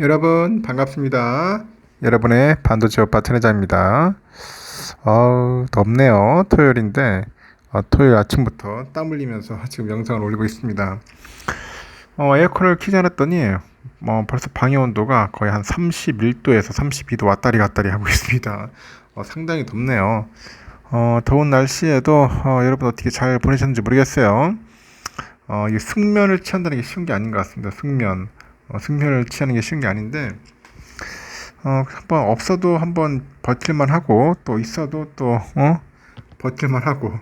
여러분 반갑습니다. 여러분의 반도체 오빠 천혜자입니다. 덥네요. 토요일인데 토요일 아침부터 땀 흘리면서 지금 영상을 올리고 있습니다. 에어컨을 켜지 않았더니 벌써 방해 온도가 거의 한 31도에서 32도 왔다리 갔다리 하고 있습니다. 상당히 덥네요. 더운 날씨에도 여러분 어떻게 잘 보내셨는지 모르겠어요. 이 숙면을 취한다는 게 쉬운 게 아닌 것 같습니다. 숙면을 취하는 게 쉬운 게 아닌데 한번 없어도 한번 버틸만 하고 또 있어도 또 버틸만 하고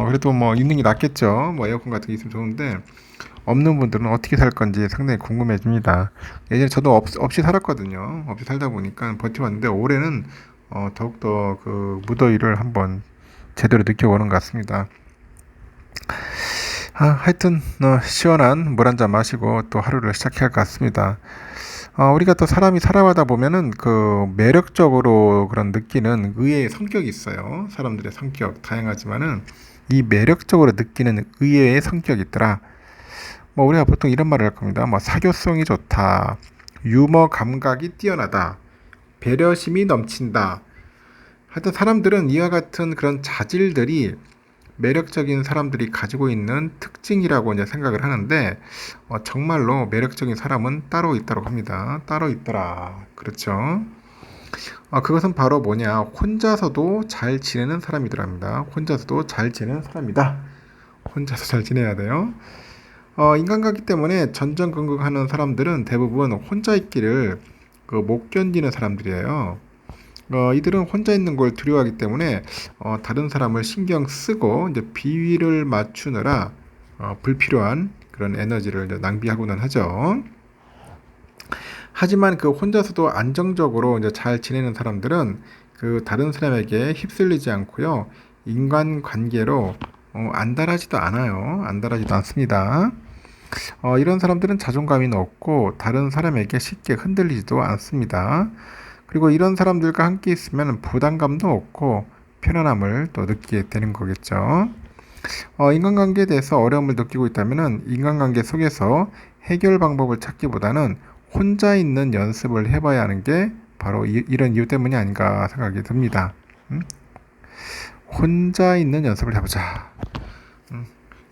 그래도 뭐 있는 게 낫겠죠. 뭐 에어컨 같은 게 있으면 좋은데 없는 분들은 어떻게 살 건지 상당히 궁금해집니다. 예전에 저도 없이 살았거든요. 없이 살다 보니까 버텨왔는데 올해는 더욱더 그 무더위를 한번 제대로 느껴보는 것 같습니다. 하여튼 시원한 물 한 잔 마시고 또 하루를 시작해야 할 것 같습니다. 우리가 또 사람이 살아가다 보면은 그 매력적으로 그런 느끼는 의외의 성격이 있어요. 사람들의 성격 다양하지만은 이 매력적으로 느끼는 의외의 성격이 있더라. 뭐 우리가 보통 이런 말을 할 겁니다. 뭐 사교성이 좋다, 유머 감각이 뛰어나다, 배려심이 넘친다. 하여튼 사람들은 이와 같은 그런 자질들이 매력적인 사람들이 가지고 있는 특징이라고 이제 생각을 하는데 정말로 매력적인 사람은 따로 있다고 합니다. 따로 있더라. 그렇죠. 그것은 바로 뭐냐? 혼자서도 잘 지내는 사람이더랍니다. 혼자서도 잘 지내는 사람이다. 혼자서 잘 지내야 돼요. 인간관계 때문에 전전긍긍하는 사람들은 대부분 혼자 있기를 못 견디는 사람들이에요. 이들은 혼자 있는 걸 두려워하기 때문에 다른 사람을 신경 쓰고 이제 비위를 맞추느라 불필요한 그런 에너지를 이제 낭비하고는 하죠. 하지만 그 혼자서도 안정적으로 이제 잘 지내는 사람들은 그 다른 사람에게 휩쓸리지 않고요. 인간관계로 안달하지도 않아요. 안달하지도 않습니다. 이런 사람들은 자존감이 높고 다른 사람에게 쉽게 흔들리지도 않습니다. 그리고 이런 사람들과 함께 있으면 부담감도 없고 편안함을 또 느끼게 되는 거겠죠. 인간관계에 대해서 어려움을 느끼고 있다면 인간관계 속에서 해결 방법을 찾기보다는 혼자 있는 연습을 해봐야 하는 게 바로 이런 이유 때문이 아닌가 생각이 듭니다. 혼자 있는 연습을 해보자.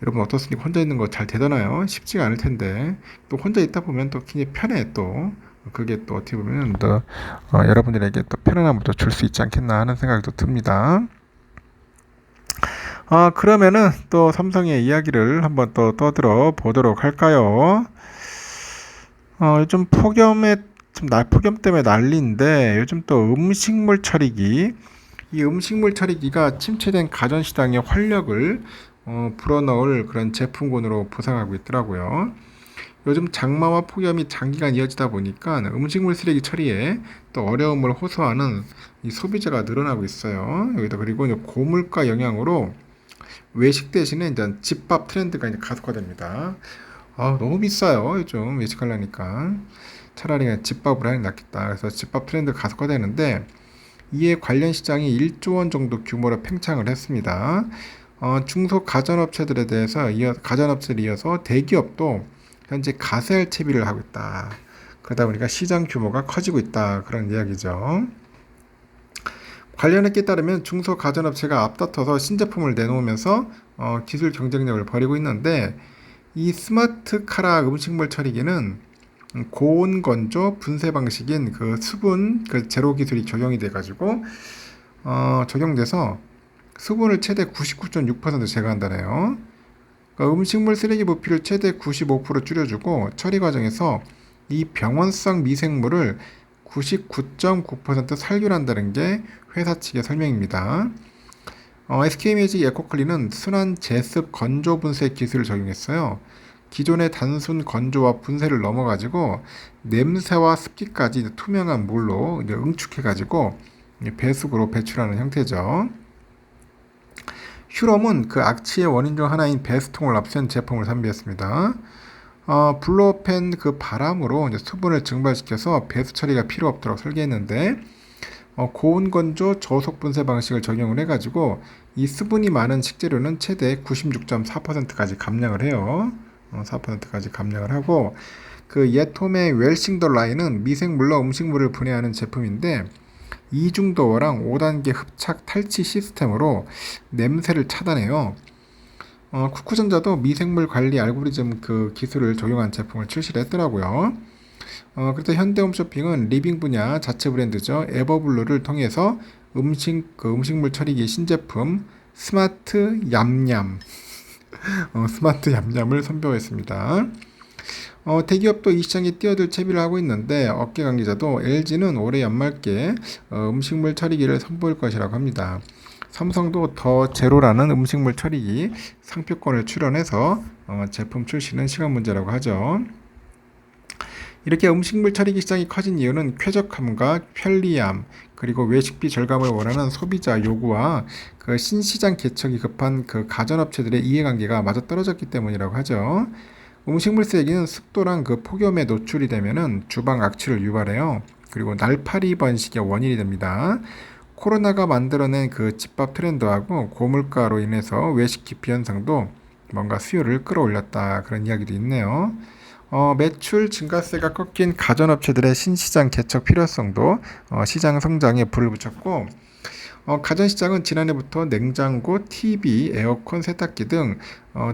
여러분 어떻습니까? 혼자 있는 거 잘 되잖아요. 쉽지가 않을 텐데 또 혼자 있다 보면 또 굉장히 편해 또 그게 또 어떻게 보면 또 여러분들에게 또 편안함을 또 줄 수 있지 않겠나 하는 생각이 또 듭니다. 그러면은 또 삼성의 이야기를 한번 또 떠들어 보도록 할까요? 요즘 폭염 때문에 난리인데 요즘 또 음식물 처리기 이 음식물 처리기가 침체된 가전시장의 활력을 불어넣을 그런 제품군으로 부상하고 있더라고요. 요즘 장마와 폭염이 장기간 이어지다 보니까 음식물 쓰레기 처리에 또 어려움을 호소하는 이 소비자가 늘어나고 있어요. 여기다 그리고 이제 고물가 영향으로 외식 대신에 이제 집밥 트렌드가 이제 가속화됩니다. 너무 비싸요. 요즘 외식하려니까 차라리 그냥 집밥을 하는 게 낫겠다. 그래서 집밥 트렌드 가속화되는데 이에 관련 시장이 1조 원 정도 규모로 팽창을 했습니다. 중소 가전업체들에 대해서 가전업체를 이어서 대기업도 현재 가세할 채비를 하고 있다. 그러다 보니까 시장 규모가 커지고 있다. 그런 이야기죠. 관련 업계에 따르면 중소 가전업체가 앞다퉈서 신제품을 내놓으면서 기술 경쟁력을 벌이고 있는데 이 스마트 카라 음식물 처리기는 고온 건조 분쇄 방식인 그 수분 그 제로 기술이 적용이 돼가지고 적용돼서 수분을 최대 99.6% 제거한다네요. 그러니까 음식물 쓰레기 부피를 최대 95% 줄여주고 처리 과정에서 이 병원성 미생물을 99.9% 살균한다는 게 회사 측의 설명입니다. SK매직 에코클린은 순환 제습 건조 분쇄 기술을 적용했어요. 기존의 단순 건조와 분쇄를 넘어가지고 냄새와 습기까지 투명한 물로 응축해가지고 배수구로 배출하는 형태죠. 휴롬은 그 악취의 원인 중 하나인 배수통을 앞센 제품을 선보였습니다. 블로펜 그 바람으로 이제 수분을 증발시켜서 배수 처리가 필요 없도록 설계했는데 고온 건조 저속 분쇄 방식을 적용을 해가지고 이 수분이 많은 식재료는 최대 96.4%까지 감량을 해요. 4%까지 감량을 하고 그 예톰의 웰싱더 라인은 미생물로 음식물을 분해하는 제품인데 이중도어랑 5단계 흡착 탈취 시스템으로 냄새를 차단해요. 쿠쿠전자도 미생물 관리 알고리즘 그 기술을 적용한 제품을 출시를 했더라고요. 그래서 현대홈쇼핑은 리빙 분야 자체 브랜드죠. 에버블루를 통해서 음식물 처리기 신제품 스마트 얌얌, 스마트 얌얌을 선보였습니다. 대기업도 이 시장에 뛰어들 채비를 하고 있는데 업계 관계자도 LG는 올해 연말께 음식물 처리기를 선보일 것이라고 합니다. 삼성도 더 제로라는 음식물 처리기 상표권을 출원해서 제품 출시는 시간 문제라고 하죠. 이렇게 음식물 처리기 시장이 커진 이유는 쾌적함과 편리함, 그리고 외식비 절감을 원하는 소비자 요구와 그 신시장 개척이 급한 그 가전업체들의 이해관계가 맞아떨어졌기 때문이라고 하죠. 음식물 쓰레기는 습도랑 그 폭염에 노출이 되면은 주방 악취를 유발해요. 그리고 날파리 번식의 원인이 됩니다. 코로나가 만들어낸 그 집밥 트렌드하고 고물가로 인해서 외식 기피 현상도 뭔가 수요를 끌어올렸다, 그런 이야기도 있네요. 매출 증가세가 꺾인 가전업체들의 신시장 개척 필요성도 시장 성장에 불을 붙였고, 가전시장은 지난해부터 냉장고, TV, 에어컨, 세탁기 등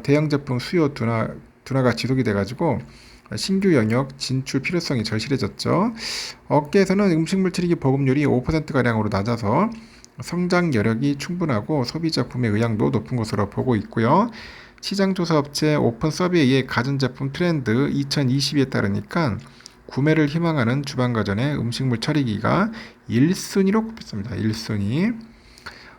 대형 제품 수요 둔화가 지속이 돼가지고 신규 영역 진출 필요성이 절실해졌죠. 업계에서는 음식물 처리기 보급률이 5%가량으로 낮아서 성장 여력이 충분하고 소비자 구매 의향도 높은 것으로 보고 있고요. 시장조사업체 오픈서비의 가전제품 트렌드 2022에 따르니까 구매를 희망하는 주방가전의 음식물 처리기가 1순위로 꼽혔습니다. 1순위.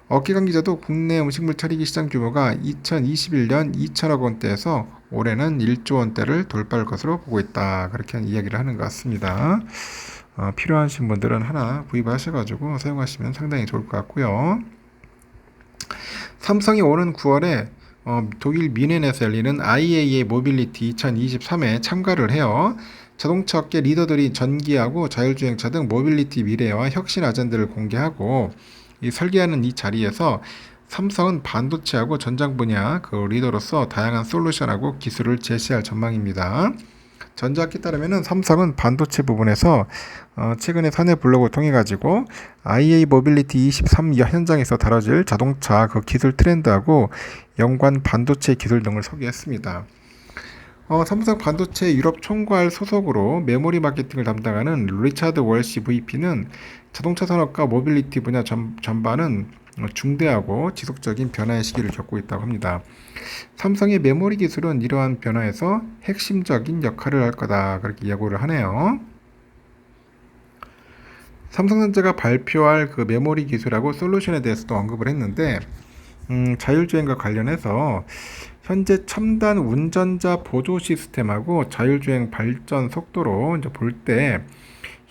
업계관계자도 국내 음식물 처리기 시장 규모가 2021년 2천억 원대에서 올해는 1조 원대를 돌파할 것으로 보고 있다, 그렇게 이야기를 하는 것 같습니다. 필요하신 분들은 하나 구입하셔가지고 사용하시면 상당히 좋을 것 같고요. 삼성이 오는 9월에 독일 뮌헨에서 열리는 IAA 모빌리티 2023에 참가를 해요. 자동차 업계 리더들이 전기하고 자율주행차 등 모빌리티 미래와 혁신 아젠다를 공개하고 설계하는 이 자리에서 삼성은 반도체하고 전장 분야 그 리더로서 다양한 솔루션하고 기술을 제시할 전망입니다. 전자학에 따르면 삼성은 반도체 부분에서 최근에 사내 블로그를 통해 가지고 IA 모빌리티 23 현장에서 다뤄질 자동차 그 기술 트렌드하고 연관 반도체 기술 등을 소개했습니다. 삼성 반도체 유럽 총괄 소속으로 메모리 마케팅을 담당하는 리차드 월시 VP는 자동차 산업과 모빌리티 분야 전반은 중대하고 지속적인 변화의 시기를 겪고 있다고 합니다. 삼성의 메모리 기술은 이러한 변화에서 핵심적인 역할을 할 거다, 그렇게 예고를 하네요. 삼성전자가 발표할 그 메모리 기술하고 솔루션에 대해서도 언급을 했는데 자율주행과 관련해서 현재 첨단 운전자 보조 시스템하고 자율주행 발전 속도로 이제 볼 때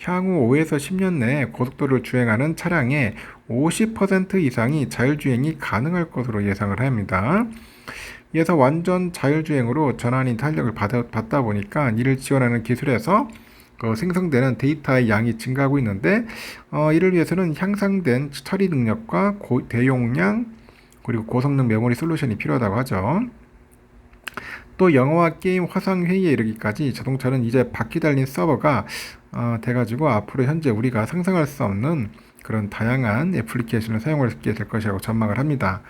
향후 5에서 10년 내에 고속도로를 주행하는 차량의 50% 이상이 자율주행이 가능할 것으로 예상을 합니다. 이에서 완전 자율주행으로 전환이 탄력을 받다 보니까 이를 지원하는 기술에서 생성되는 데이터의 양이 증가하고 있는데 이를 위해서는 향상된 처리 능력과 대용량 그리고 고성능 메모리 솔루션이 필요하다고 하죠. 또 영화와 게임, 화상회의에 이르기까지 자동차는 이제 바퀴 달린 서버가 돼가지고 앞으로 현재 우리가 상상할 수 없는 그런 다양한 애플리케이션을 사용할 수 있게 될 것이라고 전망을 합니다.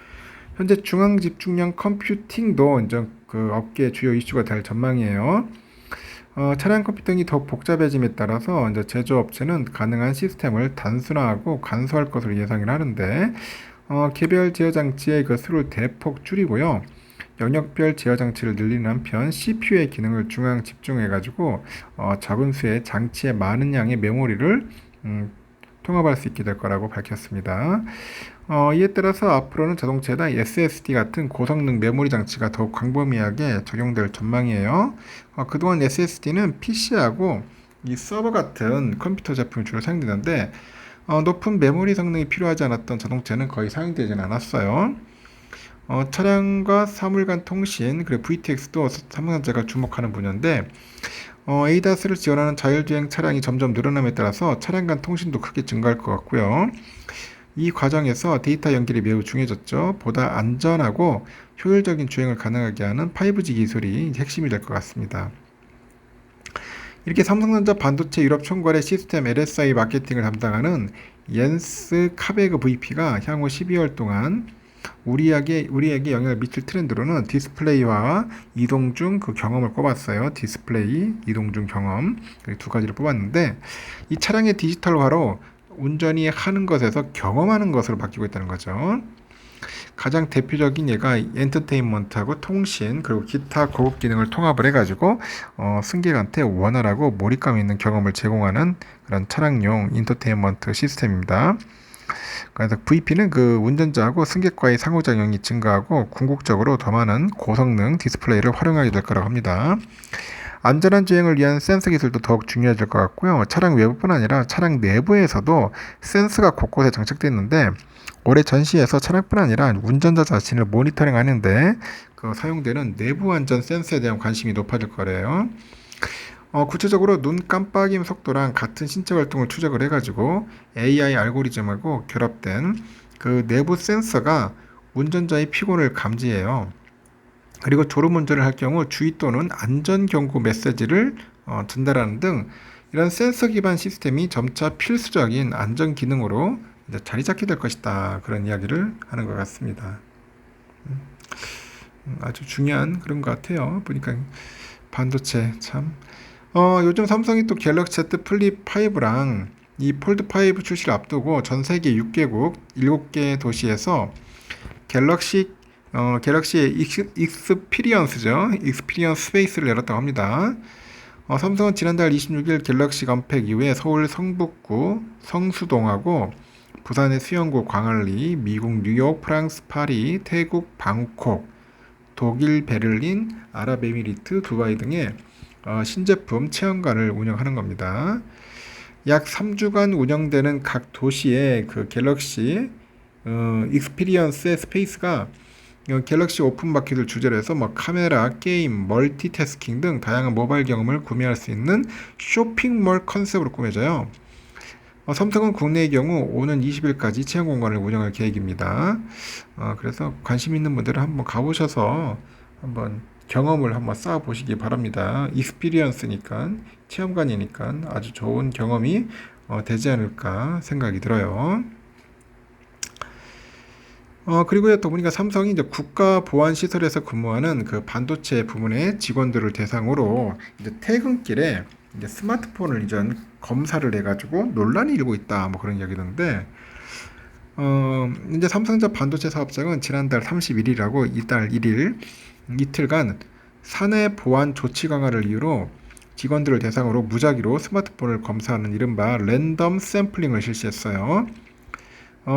현재 중앙 집중형 컴퓨팅도 이제 그 업계의 주요 이슈가 될 전망이에요. 차량 컴퓨팅이 더 복잡해짐에 따라서 이제 제조업체는 가능한 시스템을 단순화하고 간소화할 것으로 예상을 하는데 개별 제어 장치의 그 수를 대폭 줄이고요. 영역별 제어 장치를 늘리는 한편 CPU의 기능을 중앙 집중해가지고 적은 수의 장치에 많은 양의 메모리를 통합할 수 있게 될 거라고 밝혔습니다. 이에 따라서 앞으로는 자동차에다 SSD 같은 고성능 메모리 장치가 더욱 광범위하게 적용될 전망이에요. 그동안 SSD는 PC하고 이 서버 같은 컴퓨터 제품이 주로 사용되는데 높은 메모리 성능이 필요하지 않았던 자동차는 거의 사용되지는 않았어요. 차량과 사물 간 통신, 그리고 VTX도 삼성전자가 주목하는 분야인데 ADAS를 지원하는 자율주행 차량이 점점 늘어남에 따라서 차량 간 통신도 크게 증가할 것 같고요. 이 과정에서 데이터 연결이 매우 중요해졌죠. 보다 안전하고 효율적인 주행을 가능하게 하는 5G 기술이 핵심이 될 것 같습니다. 이렇게 삼성전자 반도체 유럽 총괄의 시스템 LSI 마케팅을 담당하는 옌스 카베그 VP가 향후 12월 동안 우리에게 영향을 미칠 트렌드로는 디스플레이와 이동 중 그 경험을 꼽았어요. 디스플레이, 이동 중 경험 두 가지를 뽑았는데 이 차량의 디지털화로 운전이 하는 것에서 경험하는 것으로 바뀌고 있다는 거죠. 가장 대표적인 예가 엔터테인먼트하고 통신 그리고 기타 고급 기능을 통합을 해가지고 승객한테 원활하고 몰입감 있는 경험을 제공하는 그런 차량용 엔터테인먼트 시스템입니다. 그래서 VP는 그 운전자하고 승객과의 상호작용이 증가하고 궁극적으로 더 많은 고성능 디스플레이를 활용하게 될 거라고 합니다. 안전한 주행을 위한 센서 기술도 더욱 중요해질 것 같고요. 차량 외부뿐 아니라 차량 내부에서도 센서가 곳곳에 장착되어 있는데 올해 전시에서 차량뿐 아니라 운전자 자신을 모니터링 하는데 그 사용되는 내부 안전 센서에 대한 관심이 높아질 거래요. 구체적으로 눈 깜빡임 속도랑 같은 신체 활동을 추적을 해가지고 AI 알고리즘하고 결합된 그 내부 센서가 운전자의 피곤을 감지해요. 그리고 졸음운전을 할 경우 주의 또는 안전 경고 메시지를 전달하는 등 이런 센서 기반 시스템이 점차 필수적인 안전 기능으로 이제 자리 잡게 될 것이다. 그런 이야기를 하는 것 같습니다. 아주 중요한 그런 것 같아요. 보니까 반도체 참. 요즘 삼성이 또 갤럭시 Z 플립 5랑 이 폴드 5 출시를 앞두고 전 세계 6개국 7개 도시에서 갤럭시의 익스피리언스 스페이스를 열었다고 합니다. 삼성은 지난달 26일 갤럭시 건팩 이후에 서울 성북구 성수동하고 부산의 수영구 광안리, 미국 뉴욕, 프랑스 파리, 태국 방콕, 독일 베를린, 아랍에미리트, 두바이 등의 신제품 체험관을 운영하는 겁니다. 약 3주간 운영되는 각 도시의 그 갤럭시 익스피리언스의 스페이스가 갤럭시 오픈마켓을 주제로 해서 카메라, 게임, 멀티태스킹 등 다양한 모바일 경험을 구매할 수 있는 쇼핑몰 컨셉으로 꾸며져요. 삼성은 국내의 경우 오는 20일까지 체험 공간을 운영할 계획입니다. 그래서 관심 있는 분들은 한번 가보셔서 한번 경험을 한번 쌓아보시기 바랍니다. 익스피리언스니까, 체험관이니까 아주 좋은 경험이 되지 않을까 생각이 들어요. 그리고요, 또 보니까 삼성이 이제 국가보안시설에서 근무하는 그 반도체 부문의 직원들을 대상으로 이제 퇴근길에 이제 스마트폰을 이제 검사를 해가지고 논란이 일고 있다, 뭐 그런 이야기던데, 이제 삼성전자 반도체 사업장은 지난달 31일하고 이달 1일 이틀간 사내 보안 조치 강화를 이유로 직원들을 대상으로 무작위로 스마트폰을 검사하는 이른바 랜덤 샘플링을 실시했어요.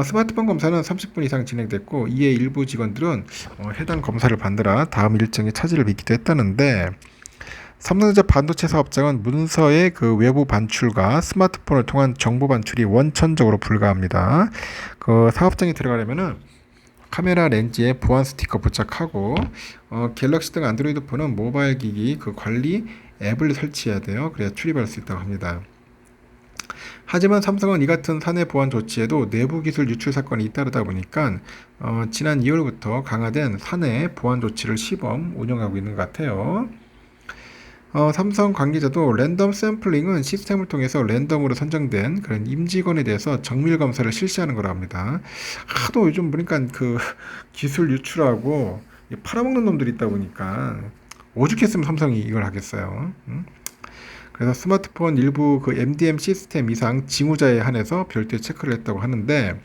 스마트폰 검사는 30분 이상 진행됐고 이에 일부 직원들은 해당 검사를 받느라 다음 일정에 차질을 빚기도 했다는데 삼성전자 반도체 사업장은 문서의 그 외부 반출과 스마트폰을 통한 정보 반출이 원천적으로 불가합니다. 그 사업장에 들어가려면은 카메라 렌즈에 보안 스티커 부착하고 갤럭시 등 안드로이드 폰은 모바일 기기 그 관리 앱을 설치해야 돼요. 그래야 출입할 수 있다고 합니다. 하지만 삼성은 이 같은 사내 보안 조치에도 내부 기술 유출 사건이 잇따르다 보니까 지난 2월부터 강화된 사내 보안 조치를 시범 운영하고 있는 것 같아요. 삼성 관계자도 랜덤 샘플링은 시스템을 통해서 랜덤으로 선정된 그런 임직원에 대해서 정밀 검사를 실시하는 거라 합니다. 하도 요즘 보니까 그 기술 유출하고 팔아먹는 놈들이 있다 보니까 오죽했으면 삼성이 이걸 하겠어요. 그래서 스마트폰 일부 그 MDM 시스템 이상 징후자에 한해서 별도의 체크를 했다고 하는데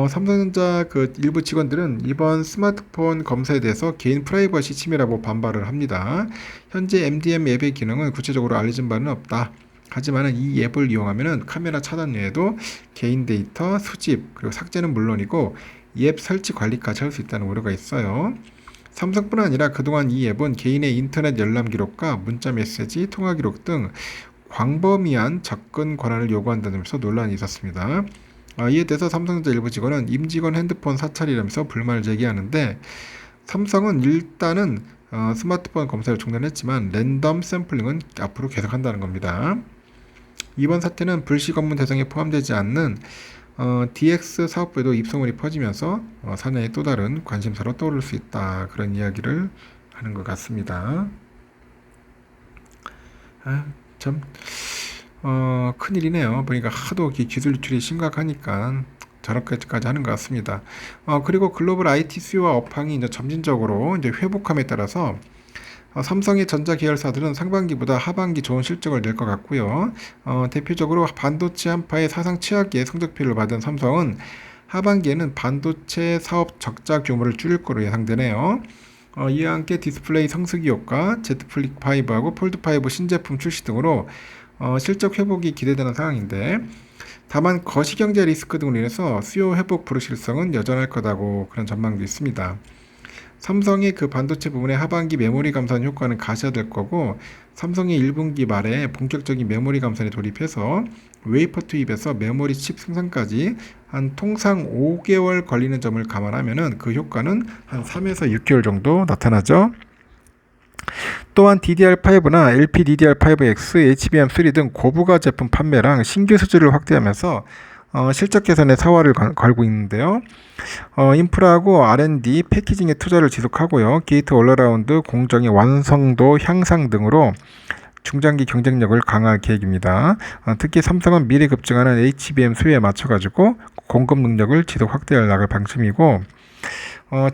삼성전자 그 일부 직원들은 이번 스마트폰 검사에 대해서 개인 프라이버시 침해라고 반발을 합니다. 현재 MDM 앱의 기능은 구체적으로 알려진 바는 없다. 하지만 이 앱을 이용하면 카메라 차단 외에도 개인 데이터 수집 그리고 삭제는 물론이고 이 앱 설치 관리까지 할 수 있다는 우려가 있어요. 삼성뿐 아니라 그동안 이 앱은 개인의 인터넷 열람 기록과 문자 메시지, 통화 기록 등 광범위한 접근 권한을 요구한다면서 논란이 있었습니다. 이에 대해서 삼성전자 일부 직원은 임직원 핸드폰 사찰이라면서 불만을 제기하는데 삼성은 일단은 스마트폰 검사를 중단했지만 랜덤 샘플링은 앞으로 계속한다는 겁니다. 이번 사태는 불시 검문 대상에 포함되지 않는 DX 사업부에도 입소문이 퍼지면서 사내의 또 다른 관심사로 떠오를 수 있다. 그런 이야기를 하는 것 같습니다. 참 큰일이네요. 보니까 하도 기술 유출이 심각하니까 저렇게까지 하는 것 같습니다. 그리고 글로벌 IT 수요와 업황이 이제 점진적으로 이제 회복함에 따라서 삼성의 전자 계열사들은 상반기보다 하반기 좋은 실적을 낼 것 같고요. 대표적으로 반도체 한파의 사상 최악의 성적표를 받은 삼성은 하반기에는 반도체 사업 적자 규모를 줄일 거로 예상되네요. 이와 함께 디스플레이 성수기 효과, Z 플립 5하고 폴드 5 신제품 출시 등으로 실적 회복이 기대되는 상황인데, 다만 거시경제 리스크 등으로 인해서 수요 회복 불확실성은 여전할 거다고 그런 전망도 있습니다. 삼성의 그 반도체 부분의 하반기 메모리 감산 효과는 가셔야될 거고, 삼성이 1분기 말에 본격적인 메모리 감산에 돌입해서 웨이퍼 투입에서 메모리 칩 생산까지 한 통상 5개월 걸리는 점을 감안하면은 그 효과는 한 3에서 6개월 정도 나타나죠. 또한 DDR5나 LPDDR5X, HBM3 등 고부가 제품 판매랑 신규 수주를 확대하면서 실적 개선에 사활을 걸고 있는데요. 인프라하고 R&D, 패키징에 투자를 지속하고요. 게이트 올라라운드, 공정의 완성도 향상 등으로 중장기 경쟁력을 강화할 계획입니다. 특히 삼성은 미래 급증하는 HBM 수요에 맞춰가지고 공급 능력을 지속 확대해 나갈 방침이고,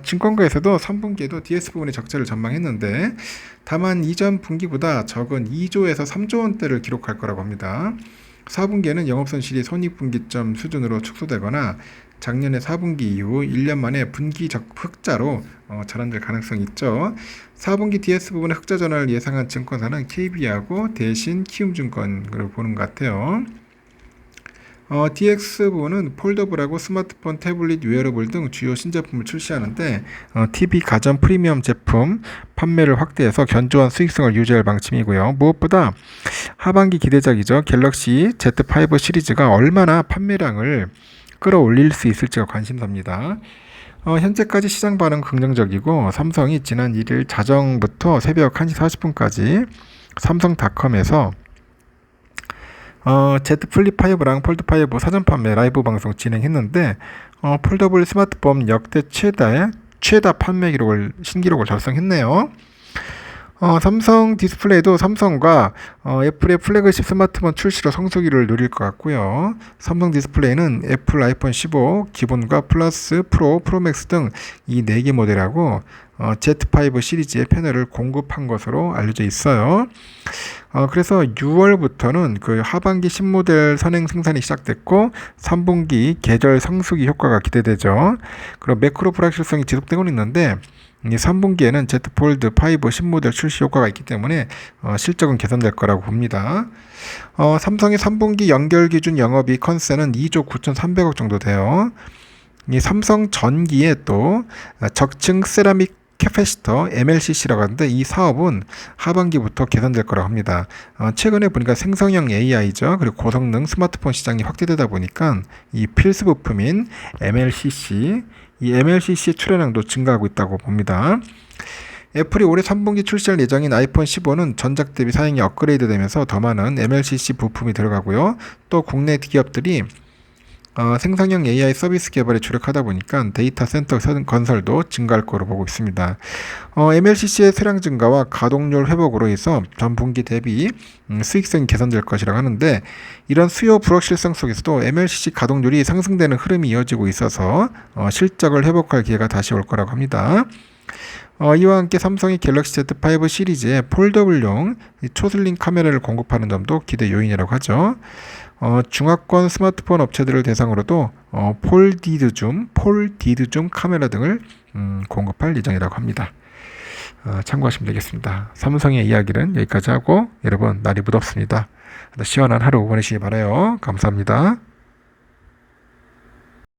증권가에서도 3분기에도 DS 부분의 적자를 전망했는데, 다만 이전 분기보다 적은 2조에서 3조 원대를 기록할 거라고 합니다. 4분기에는 영업손실이 손익분기점 수준으로 축소되거나 작년의 4분기 이후 1년 만에 분기적 흑자로 전환될 가능성이 있죠. 4분기 DS 부분의 흑자 전환을 예상한 증권사는 KB하고 대신 키움증권으로 보는 것 같아요. DX 부분은 폴더블하고 스마트폰, 태블릿, 웨어러블 등 주요 신제품을 출시하는데, TV 가전 프리미엄 제품 판매를 확대해서 견조한 수익성을 유지할 방침이고요. 무엇보다 하반기 기대작이죠. 갤럭시 Z5 시리즈가 얼마나 판매량을 끌어올릴 수 있을지가 관심사입니다. 현재까지 시장 반응 긍정적이고, 삼성이 지난 1일 자정부터 새벽 1시 40분까지 삼성닷컴에서 Z 플립 5랑 폴드 5 사전 판매 라이브 방송 진행했는데, 폴더블 스마트폰 역대 최다 판매 신기록을 달성했네요. 삼성 디스플레이도 삼성과 애플의 플래그십 스마트폰 출시로 성수기를 누릴 것 같고요. 삼성 디스플레이는 애플 아이폰 15 기본과 플러스, 프로, 프로맥스 등 이 4개 모델하고 Z5 시리즈의 패널을 공급한 것으로 알려져 있어요. 그래서 6월부터는 그 하반기 신모델 선행 생산이 시작됐고, 3분기 계절 성수기 효과가 기대되죠. 그리고 매크로 불확실성이 지속되고 있는데, 이 3분기에는 Z 폴드 5 신모델 출시 효과가 있기 때문에 실적은 개선될 거라고 봅니다. 삼성의 3분기 연결 기준 영업이익 컨센은 2조 9,300억 정도 돼요. 이 삼성 전기에 또 적층 세라믹 캐패시터 MLCC라고 하는데, 이 사업은 하반기부터 개선될 거라고 합니다. 최근에 보니까 생성형 AI죠. 그리고 고성능 스마트폰 시장이 확대되다 보니까 이 필수 부품인 MLCC, 이 MLCC의 출하량도 증가하고 있다고 봅니다. 애플이 올해 3분기 출시할 예정인 아이폰 15는 전작 대비 사양이 업그레이드 되면서 더 많은 MLCC 부품이 들어가고요. 또 국내 기업들이 생성형 AI 서비스 개발에 주력하다 보니까 데이터 센터 건설도 증가할 거로 보고 있습니다. MLCC의 수량 증가와 가동률 회복으로 해서 전 분기 대비 수익성이 개선될 것이라고 하는데, 이런 수요 불확실성 속에서도 MLCC 가동률이 상승되는 흐름이 이어지고 있어서 실적을 회복할 기회가 다시 올 거라고 합니다. 이와 함께 삼성이 갤럭시 Z5 시리즈의 폴더블용 초슬링 카메라를 공급하는 점도 기대 요인이라고 하죠. 중화권 스마트폰 업체들을 대상으로도 폴디드 줌 카메라 등을 공급할 예정이라고 합니다. 참고하시면 되겠습니다. 삼성의 이야기는 여기까지 하고, 여러분 날이 무덥습니다. 시원한 하루 보내시기 바라요. 감사합니다.